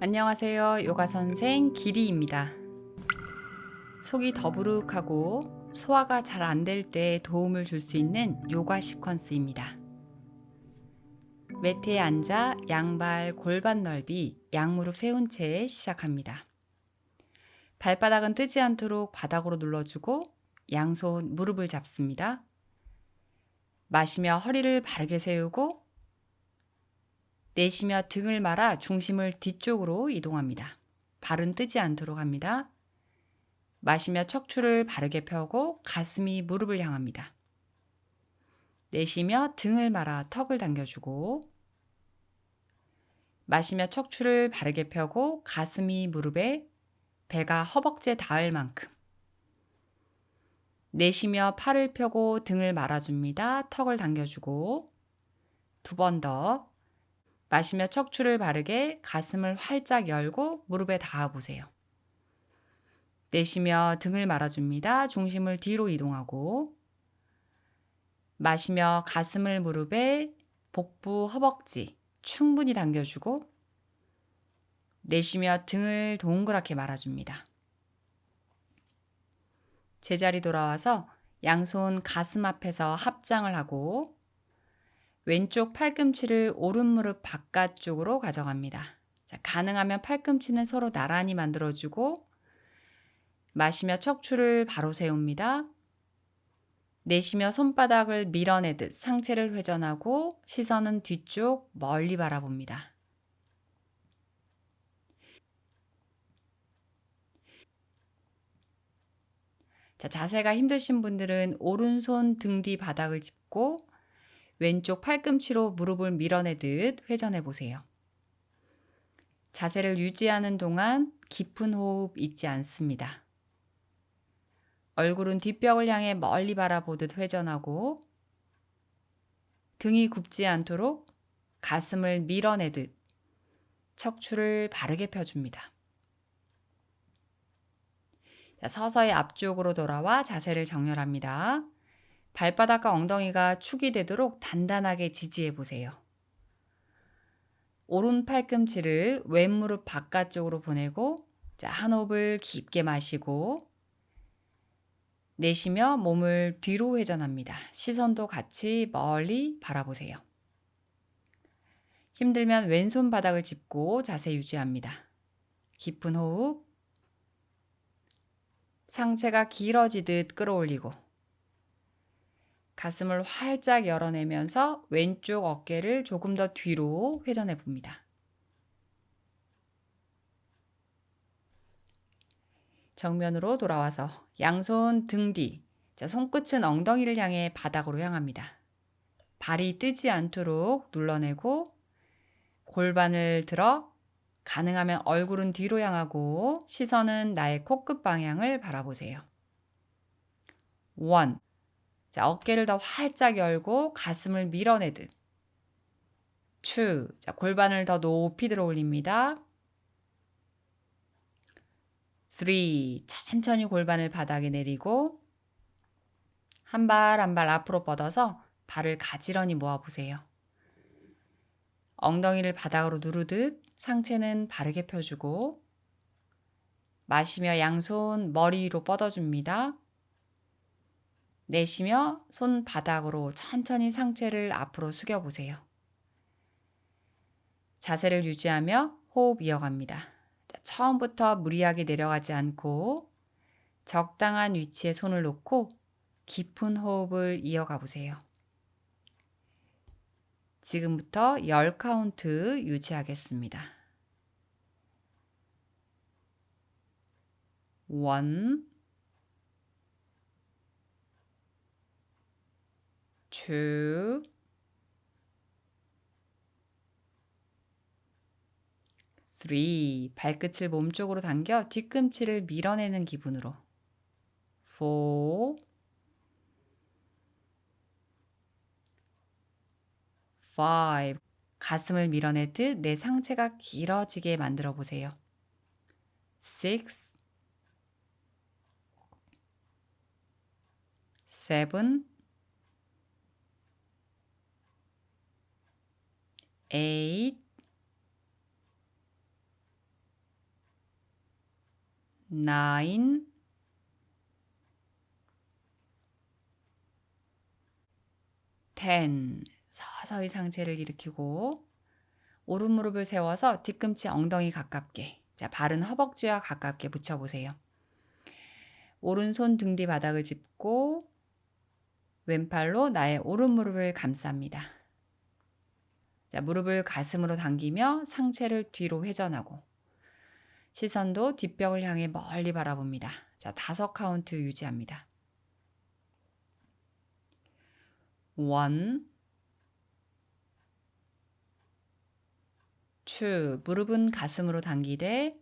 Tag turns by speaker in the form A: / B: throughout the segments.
A: 안녕하세요. 요가 선생 기리입니다. 속이 더부룩하고 소화가 잘 안 될 때 도움을 줄 수 있는 요가 시퀀스입니다. 매트에 앉아 양발 골반 넓이 양무릎 세운 채 시작합니다. 발바닥은 뜨지 않도록 바닥으로 눌러주고 양손 무릎을 잡습니다. 마시며 허리를 바르게 세우고 내쉬며 등을 말아 중심을 뒤쪽으로 이동합니다. 발은 뜨지 않도록 합니다. 마시며 척추를 바르게 펴고 가슴이 무릎을 향합니다. 내쉬며 등을 말아 턱을 당겨주고 마시며 척추를 바르게 펴고 가슴이 무릎에 배가 허벅지에 닿을 만큼 내쉬며 팔을 펴고 등을 말아줍니다. 턱을 당겨주고 두 번 더 마시며 척추를 바르게 가슴을 활짝 열고 무릎에 닿아보세요. 내쉬며 등을 말아줍니다. 중심을 뒤로 이동하고 마시며 가슴을 무릎에 복부, 허벅지 충분히 당겨주고 내쉬며 등을 동그랗게 말아줍니다. 제자리 돌아와서 양손 가슴 앞에서 합장을 하고 왼쪽 팔꿈치를 오른 무릎 바깥쪽으로 가져갑니다. 자, 가능하면 팔꿈치는 서로 나란히 만들어주고 마시며 척추를 바로 세웁니다. 내쉬며 손바닥을 밀어내듯 상체를 회전하고 시선은 뒤쪽 멀리 바라봅니다. 자, 자세가 힘드신 분들은 오른손 등 뒤 바닥을 짚고 왼쪽 팔꿈치로 무릎을 밀어내듯 회전해 보세요. 자세를 유지하는 동안 깊은 호흡 잊지 않습니다. 얼굴은 뒷벽을 향해 멀리 바라보듯 회전하고 등이 굽지 않도록 가슴을 밀어내듯 척추를 바르게 펴줍니다. 자, 서서히 앞쪽으로 돌아와 자세를 정렬합니다. 발바닥과 엉덩이가 축이 되도록 단단하게 지지해 보세요. 오른 팔꿈치를 왼무릎 바깥쪽으로 보내고 한 호흡을 깊게 마시고 내쉬며 몸을 뒤로 회전합니다. 시선도 같이 멀리 바라보세요. 힘들면 왼손 바닥을 짚고 자세 유지합니다. 깊은 호흡, 상체가 길어지듯 끌어올리고 가슴을 활짝 열어내면서 왼쪽 어깨를 조금 더 뒤로 회전해 봅니다. 정면으로 돌아와서 양손 등 뒤, 손끝은 엉덩이를 향해 바닥으로 향합니다. 발이 뜨지 않도록 눌러내고 골반을 들어 가능하면 얼굴은 뒤로 향하고 시선은 나의 코끝 방향을 바라보세요. 1. 자, 어깨를 더 활짝 열고 가슴을 밀어내듯. 2. 자, 골반을 더 높이 들어 올립니다. 3. 천천히 골반을 바닥에 내리고 한 발 한 발 앞으로 뻗어서 발을 가지런히 모아보세요. 엉덩이를 바닥으로 누르듯 상체는 바르게 펴주고 마시며 양손 머리 위로 뻗어줍니다. 내쉬며 손 바닥으로 천천히 상체를 앞으로 숙여보세요. 자세를 유지하며 호흡 이어갑니다. 처음부터 무리하게 내려가지 않고 적당한 위치에 손을 놓고 깊은 호흡을 이어가 보세요. 지금부터 10카운트 유지하겠습니다. 1, 2, 3. 발끝을 몸쪽으로 당겨 뒤꿈치를 밀어내는 기분으로. 4, 5. 가슴을 밀어내듯 내 상체가 길어지게 만들어 보세요. 6, 7, 8, 9, 10. 서서히 상체를 일으키고 오른 무릎을 세워서 뒤꿈치 엉덩이 가깝게, 자, 발은 허벅지와 가깝게 붙여보세요. 오른손 등 뒤 바닥을 짚고 왼팔로 나의 오른 무릎을 감쌉니다. 자, 무릎을 가슴으로 당기며 상체를 뒤로 회전하고 시선도 뒷벽을 향해 멀리 바라봅니다. 자, 5카운트 유지합니다. 1, 2, 무릎은 가슴으로 당기되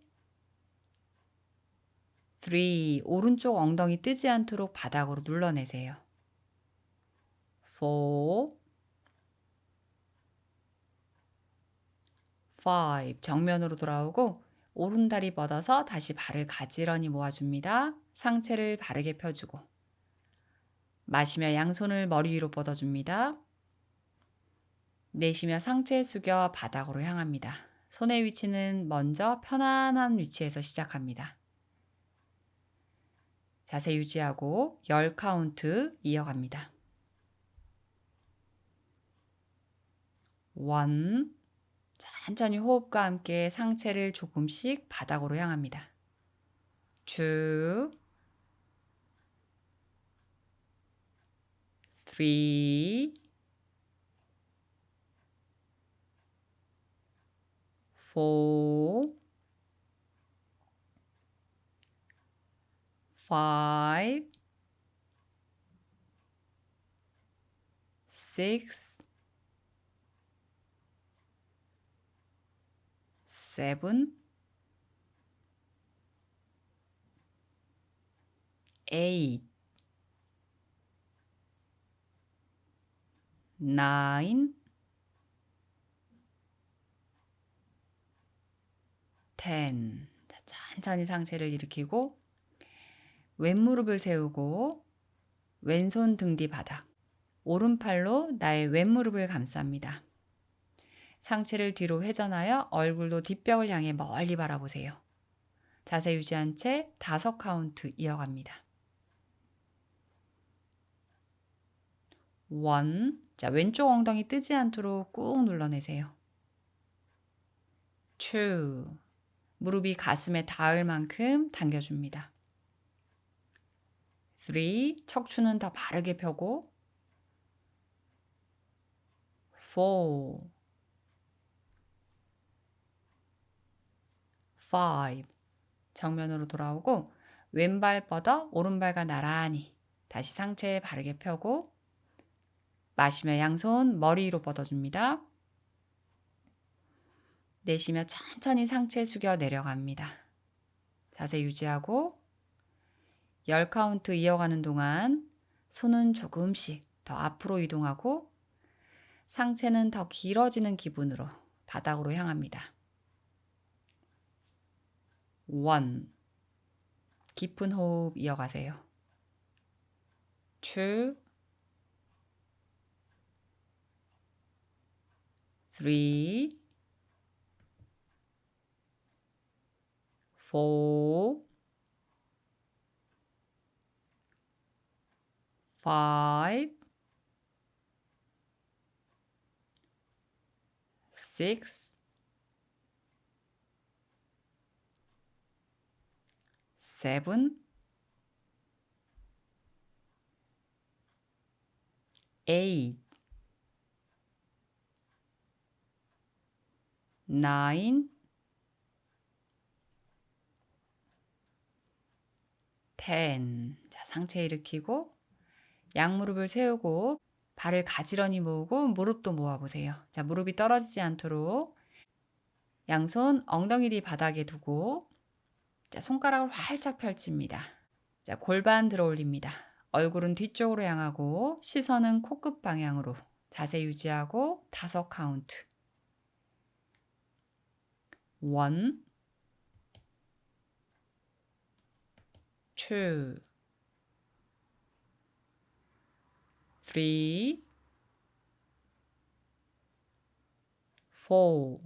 A: 3, 오른쪽 엉덩이 뜨지 않도록 바닥으로 눌러내세요. 4, 5, 정면으로 돌아오고 오른다리 뻗어서 다시 발을 가지런히 모아줍니다. 상체를 바르게 펴주고 마시며 양손을 머리 위로 뻗어줍니다. 내쉬며 상체 숙여 바닥으로 향합니다. 손의 위치는 먼저 편안한 위치에서 시작합니다. 자세 유지하고 10카운트 이어갑니다. 1, 천천히 호흡과 함께 상체를 조금씩 바닥으로 향합니다. 2, 3, 4, 5, 6, 7, 8, 9, 10. 자, 천천히 상체를 일으키고 왼무릎을 세우고 왼손 등 뒤 바닥, 오른팔로 나의 왼무릎을 감쌉니다. 상체를 뒤로 회전하여 얼굴도 뒷벽을 향해 멀리 바라보세요. 자세 유지한 채 5카운트 이어갑니다. 1, 자, 왼쪽 엉덩이 뜨지 않도록 꾹 눌러내세요. 2, 무릎이 가슴에 닿을 만큼 당겨줍니다. 3, 척추는 더 바르게 펴고 4, 5, 정면으로 돌아오고 왼발 뻗어 오른발과 나란히 다시 상체 바르게 펴고 마시며 양손 머리 위로 뻗어줍니다. 내쉬며 천천히 상체 숙여 내려갑니다. 자세 유지하고 10카운트 이어가는 동안 손은 조금씩 더 앞으로 이동하고 상체는 더 길어지는 기분으로 바닥으로 향합니다. 1, 깊은 호흡 이어가세요. 2, 3, 4, 5, 6, 7, 8, 9, 10. 자, 상체 일으키고 양무릎을 세우고 발을 가지런히 모으고 무릎도 모아보세요. 자, 무릎이 떨어지지 않도록 양손 엉덩이 뒤 바닥에 두고 자, 손가락을 활짝 펼칩니다. 자, 골반 들어 올립니다. 얼굴은 뒤쪽으로 향하고 시선은 코끝 방향으로 자세 유지하고 5카운트. 1, 2, 3,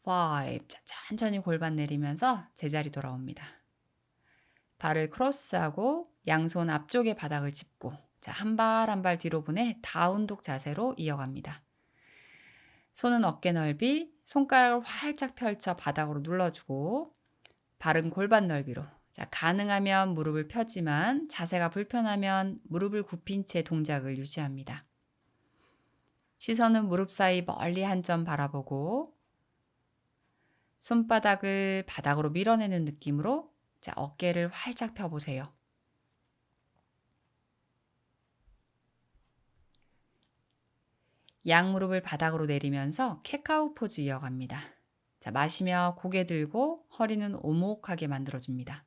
A: 4, 5. 자, 천천히 골반 내리면서 제자리 돌아옵니다. 발을 크로스하고 양손 앞쪽에 바닥을 짚고 자, 한 발 한 발 뒤로 보내 다운독 자세로 이어갑니다. 손은 어깨 넓이, 손가락을 활짝 펼쳐 바닥으로 눌러주고 발은 골반 넓이로 자, 가능하면 무릎을 펴지만 자세가 불편하면 무릎을 굽힌 채 동작을 유지합니다. 시선은 무릎 사이 멀리 한 점 바라보고 손바닥을 바닥으로 밀어내는 느낌으로 자, 어깨를 활짝 펴보세요. 양무릎을 바닥으로 내리면서 캣카우 포즈 이어갑니다. 자, 마시며 고개 들고 허리는 오목하게 만들어줍니다.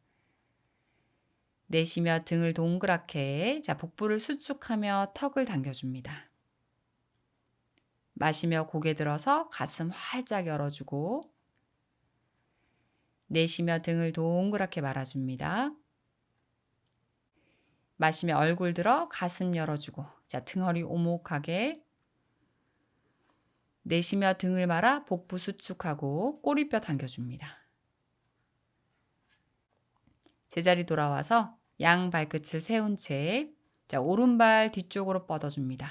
A: 내쉬며 등을 동그랗게 자, 복부를 수축하며 턱을 당겨줍니다. 마시며 고개 들어서 가슴 활짝 열어주고 내쉬며 등을 동그랗게 말아줍니다. 마시며 얼굴 들어 가슴 열어주고 자, 등허리 오목하게 내쉬며 등을 말아 복부 수축하고 꼬리뼈 당겨줍니다. 제자리 돌아와서 양 발끝을 세운 채 자, 오른발 뒤쪽으로 뻗어줍니다.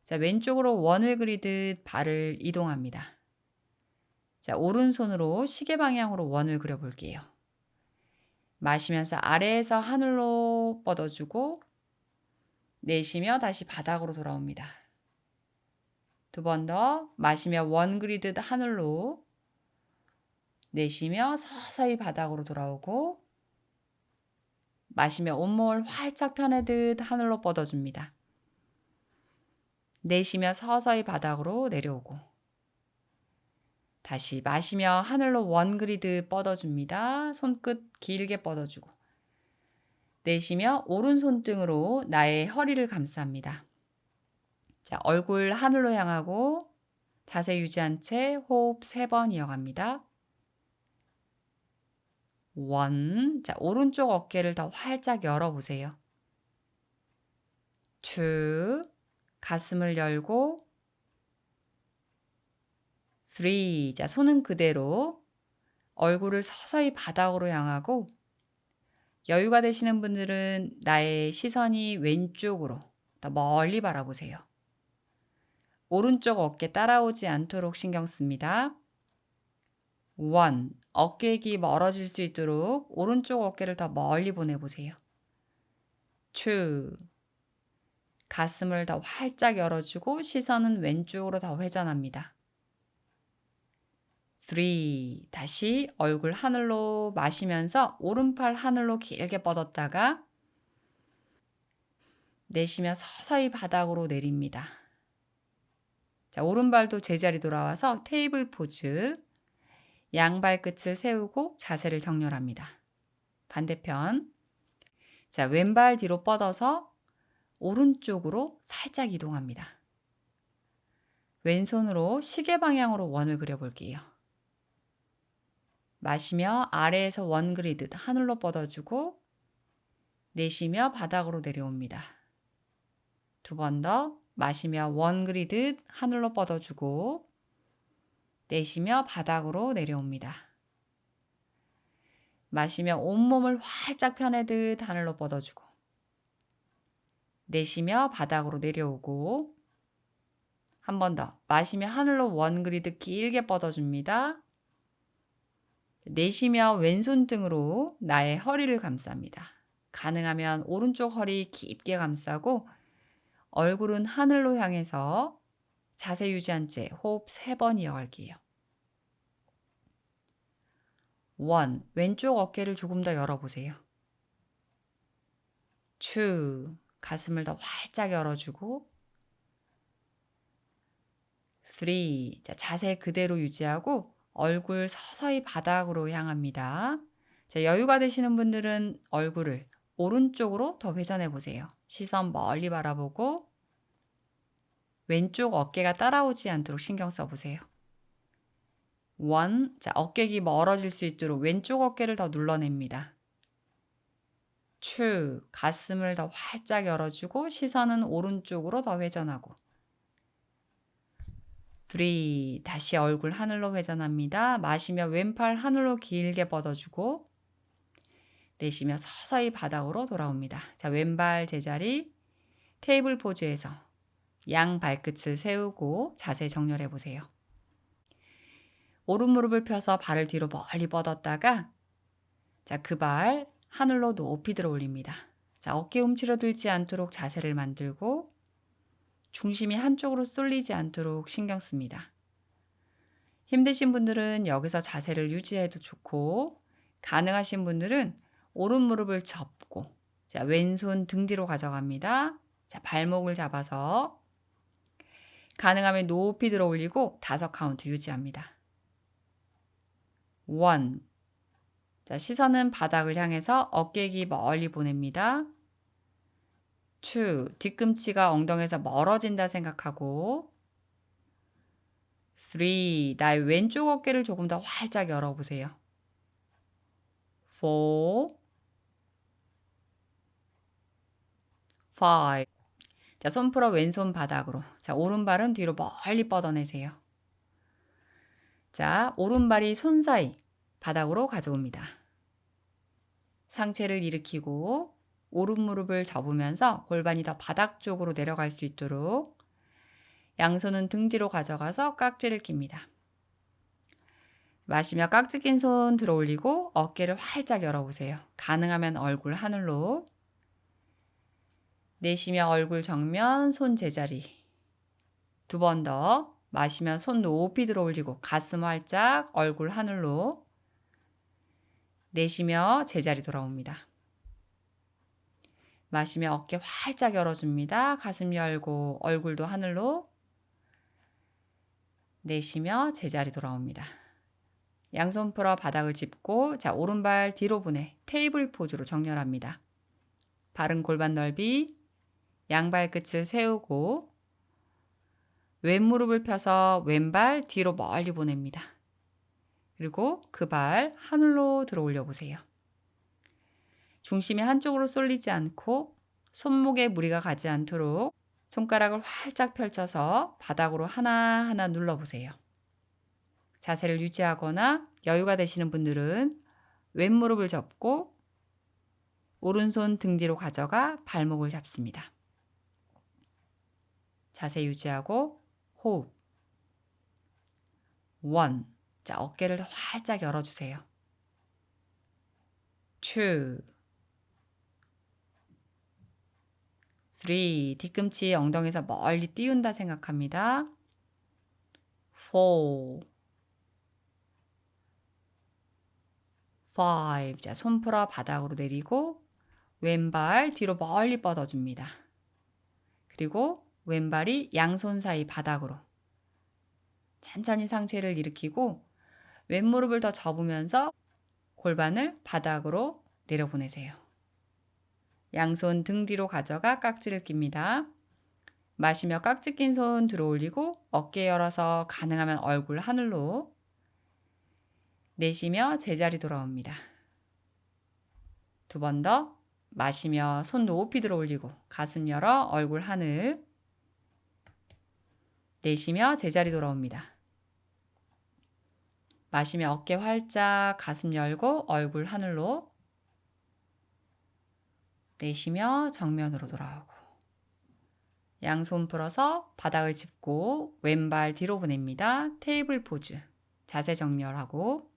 A: 자, 왼쪽으로 원을 그리듯 발을 이동합니다. 자, 오른손으로 시계 방향으로 원을 그려볼게요. 마시면서 아래에서 하늘로 뻗어주고 내쉬며 다시 바닥으로 돌아옵니다. 두 번 더 마시며 원 그리듯 하늘로 내쉬며 서서히 바닥으로 돌아오고 마시며 온몸을 활짝 펴내듯 하늘로 뻗어줍니다. 내쉬며 서서히 바닥으로 내려오고 다시 마시며 하늘로 원 그리듯 뻗어줍니다. 손끝 길게 뻗어주고 내쉬며 오른손등으로 나의 허리를 감쌉니다. 자, 얼굴 하늘로 향하고 자세 유지한 채 호흡 3번 이어갑니다. 1. 자, 오른쪽 어깨를 더 활짝 열어보세요. 2. 가슴을 열고 3. 자, 손은 그대로 얼굴을 서서히 바닥으로 향하고 여유가 되시는 분들은 나의 시선이 왼쪽으로 더 멀리 바라보세요. 오른쪽 어깨 따라오지 않도록 신경 씁니다. 1. 어깨기 멀어질 수 있도록 오른쪽 어깨를 더 멀리 보내보세요. 2. 가슴을 더 활짝 열어주고 시선은 왼쪽으로 더 회전합니다. 3. 다시 얼굴 하늘로 마시면서 오른팔 하늘로 길게 뻗었다가 내쉬며 서서히 바닥으로 내립니다. 자, 오른발도 제자리 돌아와서 테이블 포즈. 양발 끝을 세우고 자세를 정렬합니다. 반대편. 자, 왼발 뒤로 뻗어서 오른쪽으로 살짝 이동합니다. 왼손으로 시계 방향으로 원을 그려볼게요. 마시며 아래에서 원 그리듯 하늘로 뻗어주고 내쉬며 바닥으로 내려옵니다. 두 번 더 마시며 원 그리듯 하늘로 뻗어주고 내쉬며 바닥으로 내려옵니다. 마시며 온몸을 활짝 펴내듯 하늘로 뻗어주고 내쉬며 바닥으로 내려오고 한 번 더 마시며 하늘로 원 그리듯 길게 뻗어줍니다. 내쉬며 왼손 등으로 나의 허리를 감쌉니다. 가능하면 오른쪽 허리 깊게 감싸고 얼굴은 하늘로 향해서 자세 유지한 채 호흡 3번 이어갈게요. 1. 왼쪽 어깨를 조금 더 열어보세요. 2. 가슴을 더 활짝 열어주고 3. 자, 자세 그대로 유지하고 얼굴 서서히 바닥으로 향합니다. 자, 여유가 되시는 분들은 얼굴을 오른쪽으로 더 회전해 보세요. 시선 멀리 바라보고 왼쪽 어깨가 따라오지 않도록 신경 써보세요. 1. 자, 어깨기 멀어질 수 있도록 왼쪽 어깨를 더 눌러냅니다. 2. 가슴을 더 활짝 열어주고 시선은 오른쪽으로 더 회전하고 3. 다시 얼굴 하늘로 회전합니다. 마시며 왼팔 하늘로 길게 뻗어주고 내쉬며 서서히 바닥으로 돌아옵니다. 자, 왼발 제자리 테이블 포즈에서 양 발끝을 세우고 자세 정렬해 보세요. 오른 무릎을 펴서 발을 뒤로 멀리 뻗었다가 자, 그 발 하늘로 높이 들어 올립니다. 자, 어깨 움츠러들지 않도록 자세를 만들고 중심이 한쪽으로 쏠리지 않도록 신경 씁니다. 힘드신 분들은 여기서 자세를 유지해도 좋고 가능하신 분들은 오른 무릎을 접고 자, 왼손 등 뒤로 가져갑니다. 자, 발목을 잡아서 가능하면 높이 들어 올리고 5카운트 유지합니다. 1. 자, 시선은 바닥을 향해서 어깨 기 멀리 보냅니다. 2. 뒤꿈치가 엉덩이에서 멀어진다 생각하고 3. 나의 왼쪽 어깨를 조금 더 활짝 열어보세요. 4. 5. 자, 손 풀어 왼손 바닥으로. 자, 오른발은 뒤로 멀리 뻗어내세요. 자, 오른발이 손 사이 바닥으로 가져옵니다. 상체를 일으키고 오른 무릎을 접으면서 골반이 더 바닥 쪽으로 내려갈 수 있도록 양손은 등 뒤로 가져가서 깍지를 낍니다. 마시며 깍지 낀 손 들어 올리고 어깨를 활짝 열어보세요. 가능하면 얼굴 하늘로. 내쉬며 얼굴 정면, 손 제자리. 2번 더. 마시며 손 높이 들어 올리고 가슴 활짝, 얼굴 하늘로. 내쉬며 제자리 돌아옵니다. 마시며 어깨 활짝 열어줍니다. 가슴 열고 얼굴도 하늘로. 내쉬며 제자리 돌아옵니다. 양손 풀어 바닥을 짚고 자, 오른발 뒤로 보내 테이블 포즈로 정렬합니다. 바른 골반 넓이, 양발 끝을 세우고 왼무릎을 펴서 왼발 뒤로 멀리 보냅니다. 그리고 그 발 하늘로 들어 올려 보세요. 중심이 한쪽으로 쏠리지 않고 손목에 무리가 가지 않도록 손가락을 활짝 펼쳐서 바닥으로 하나하나 눌러보세요. 자세를 유지하거나 여유가 되시는 분들은 왼무릎을 접고 오른손 등 뒤로 가져가 발목을 잡습니다. 자세 유지하고 호흡. 1. 자, 어깨를 더 활짝 열어주세요. 2. 3. 뒤꿈치 엉덩이에서 멀리 띄운다 생각합니다. 4. 5. 자, 손 풀어 바닥으로 내리고 왼발 뒤로 멀리 뻗어줍니다. 그리고 왼발이 양손 사이 바닥으로. 천천히 상체를 일으키고 왼무릎을 더 접으면서 골반을 바닥으로 내려보내세요. 양손 등 뒤로 가져가 깍지를 낍니다. 마시며 깍지 낀 손 들어 올리고 어깨 열어서 가능하면 얼굴 하늘로. 내쉬며 제자리 돌아옵니다. 2번 더. 마시며 손 높이 들어 올리고 가슴 열어 얼굴 하늘. 내쉬며 제자리 돌아옵니다. 마시며 어깨 활짝 가슴 열고 얼굴 하늘로. 내쉬며 정면으로 돌아오고 양손 풀어서 바닥을 짚고 왼발 뒤로 보냅니다. 테이블 포즈. 자세 정렬하고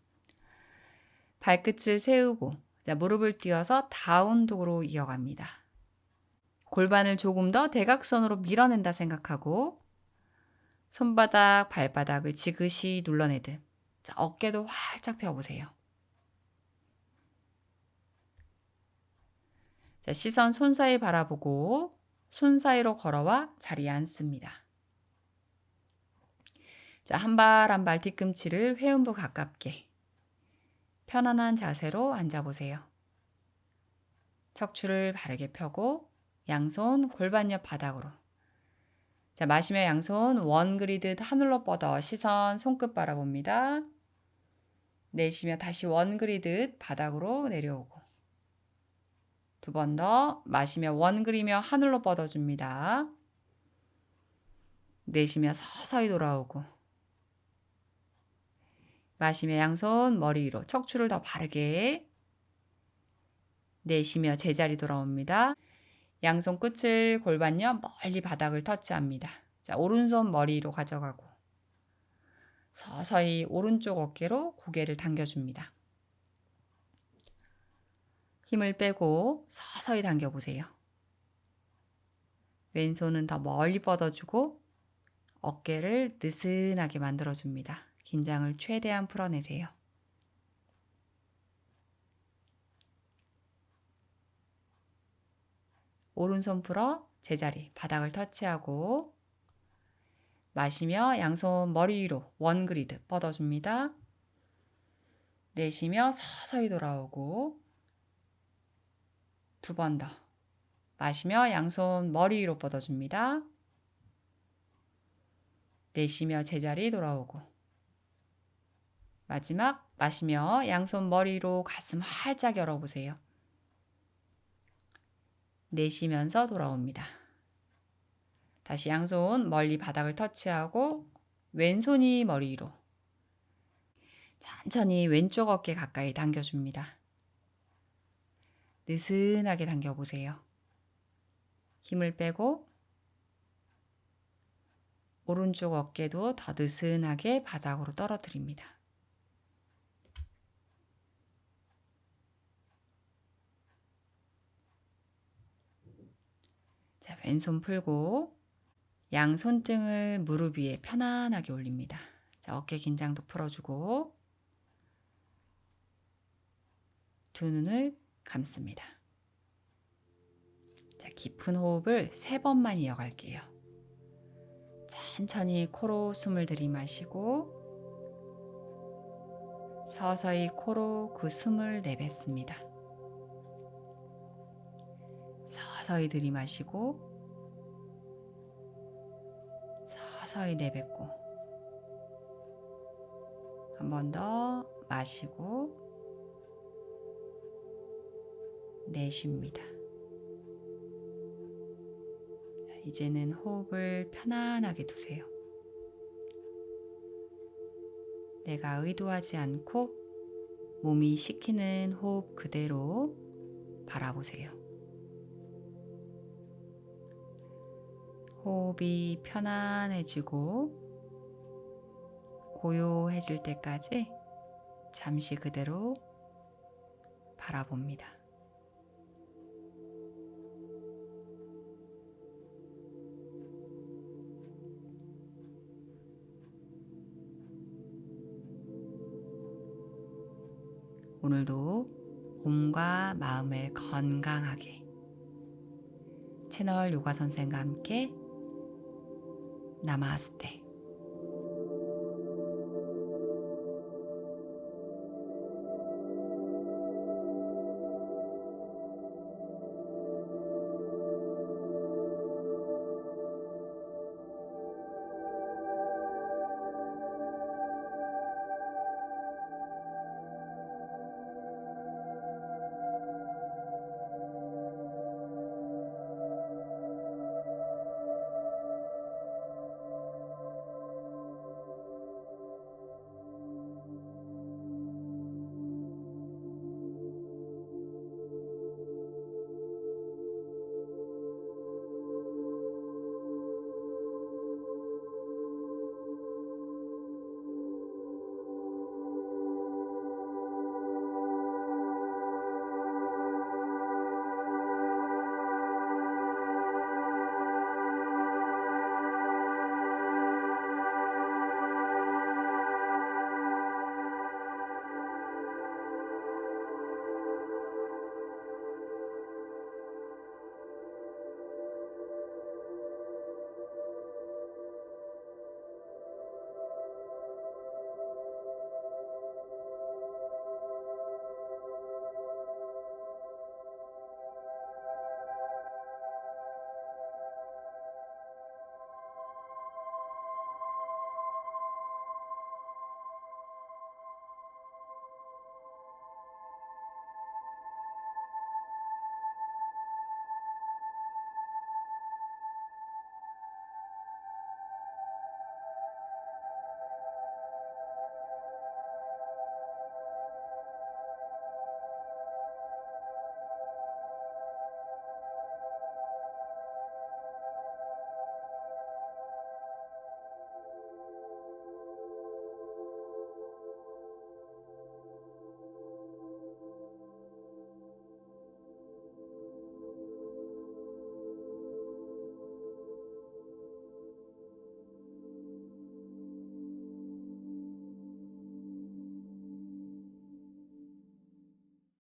A: 발끝을 세우고 자, 무릎을 띄어서 다운독으로 이어갑니다. 골반을 조금 더 대각선으로 밀어낸다 생각하고 손바닥, 발바닥을 지그시 눌러내듯 자, 어깨도 활짝 펴보세요. 자, 시선 손 사이 바라보고 손 사이로 걸어와 자리에 앉습니다. 자, 한 발 한 발 뒤꿈치를 회음부 가깝게 편안한 자세로 앉아보세요. 척추를 바르게 펴고 양손 골반 옆 바닥으로. 자, 마시며 양손 원 그리듯 하늘로 뻗어 시선 손끝 바라봅니다. 내쉬며 다시 원 그리듯 바닥으로 내려오고 2번 더 마시며 원 그리며 하늘로 뻗어줍니다. 내쉬며 서서히 돌아오고 마시며 양손 머리 위로 척추를 더 바르게. 내쉬며 제자리 돌아옵니다. 양손 끝을 골반요 멀리 바닥을 터치합니다. 자, 오른손 머리 위로 가져가고 서서히 오른쪽 어깨로 고개를 당겨줍니다. 힘을 빼고 서서히 당겨보세요. 왼손은 더 멀리 뻗어주고 어깨를 느슨하게 만들어줍니다. 긴장을 최대한 풀어내세요. 오른손 풀어 제자리 바닥을 터치하고 마시며 양손 머리 위로 원그리드 뻗어줍니다. 내쉬며 서서히 돌아오고 두 번 더. 마시며 양손 머리 위로 뻗어줍니다. 내쉬며 제자리 돌아오고 마지막 마시며 양손 머리 위로 가슴 활짝 열어보세요. 내쉬면서 돌아옵니다. 다시 양손 멀리 바닥을 터치하고 왼손이 머리 위로 천천히 왼쪽 어깨 가까이 당겨줍니다. 느슨하게 당겨보세요. 힘을 빼고 오른쪽 어깨도 더 느슨하게 바닥으로 떨어뜨립니다. 자, 왼손 풀고 양 손등을 무릎 위에 편안하게 올립니다. 자, 어깨 긴장도 풀어주고 두 눈을 감습니다. 자, 깊은 호흡을 3번만 이어갈게요. 천천히 코로 숨을 들이마시고 서서히 코로 그 숨을 내뱉습니다. 서서히 들이마시고 서서히 내뱉고 한 번 더 마시고 내쉽니다. 이제는 호흡을 편안하게 두세요. 내가 의도하지 않고 몸이 시키는 호흡 그대로 바라보세요. 호흡이 편안해지고 고요해질 때까지 잠시 그대로 바라봅니다. 오늘도 몸과 마음을 건강하게 채널 요가 선생과 함께 나마스테.